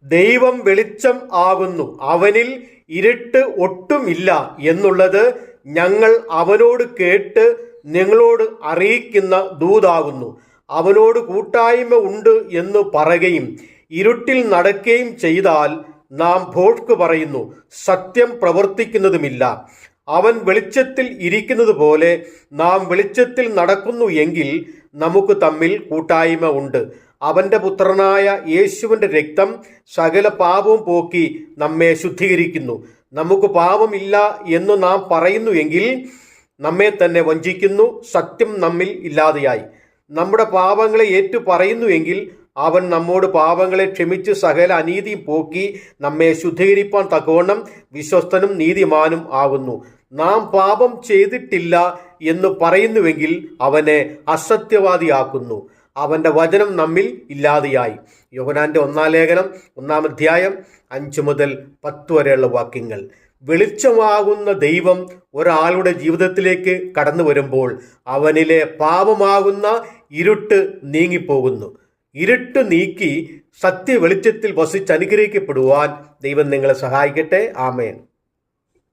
ദൈവം വെളിച്ചം ആകുന്നു, അവനിൽ ഇരുട്ട് ഒട്ടുമില്ല എന്നുള്ളത് ഞങ്ങൾ അവനോട് കേട്ട് നിങ്ങളോട് അറിയിക്കുന്ന ദൂതാകുന്നു. അവനോട് കൂട്ടായ്മ ഉണ്ട് എന്ന് പറയുകയും ഇരുട്ടിൽ നടക്കുകയും ചെയ്താൽ നാം ഭോഷ്ക് പറയുന്നു, സത്യം പ്രവർത്തിക്കുന്നതുമില്ല. അവൻ വെളിച്ചത്തിൽ ഇരിക്കുന്നത് പോലെ നാം വെളിച്ചത്തിൽ നടക്കുന്നു എങ്കിൽ നമുക്ക് തമ്മിൽ കൂട്ടായ്മ ഉണ്ട്. അവൻ്റെ പുത്രനായ യേശുവിൻ്റെ രക്തം സകല പാപവും പോക്കി നമ്മെ ശുദ്ധീകരിക്കുന്നു. നമുക്ക് പാപമില്ല എന്ന് നാം പറയുന്നു എങ്കിൽ നമ്മെ തന്നെ വഞ്ചിക്കുന്നു, സത്യം നമ്മിൽ ഇല്ലാതെയായി. നമ്മുടെ പാപങ്ങളെ ഏറ്റു പറയുന്നു എങ്കിൽ അവൻ നമ്മോട് പാപങ്ങളെ ക്ഷമിച്ച് സകല അനീതിയും പോക്കി നമ്മെ ശുദ്ധീകരിപ്പാൻ തക്കവണ്ണം വിശ്വസ്തനും നീതിമാനും ആകുന്നു. നാം പാപം ചെയ്തിട്ടില്ല എന്ന് പറയുന്നുവെങ്കിൽ അവനെ അസത്യവാദിയാക്കുന്നു, അവൻ്റെ വചനം നമ്മിൽ ഇല്ലാതെയായി. യോഹന്നാന്റെ 1-ാം ലേഖനം 1-ാം അധ്യായം 5 മുതൽ 10 വരെയുള്ള വാക്യങ്ങൾ. വെളിച്ചമാകുന്ന ദൈവം ഒരാളുടെ ജീവിതത്തിലേക്ക് കടന്നു വരുമ്പോൾ അവനിലെ പാപമാകുന്ന ഇരുട്ട് നീങ്ങിപ്പോകുന്നു. ഇരുട്ട് നീക്കി സത്യ വെളിച്ചത്തിൽ വസിച്ച് അനുഗ്രഹിക്കപ്പെടുവാൻ ദൈവം നിങ്ങളെ സഹായിക്കട്ടെ. ആമേൻ.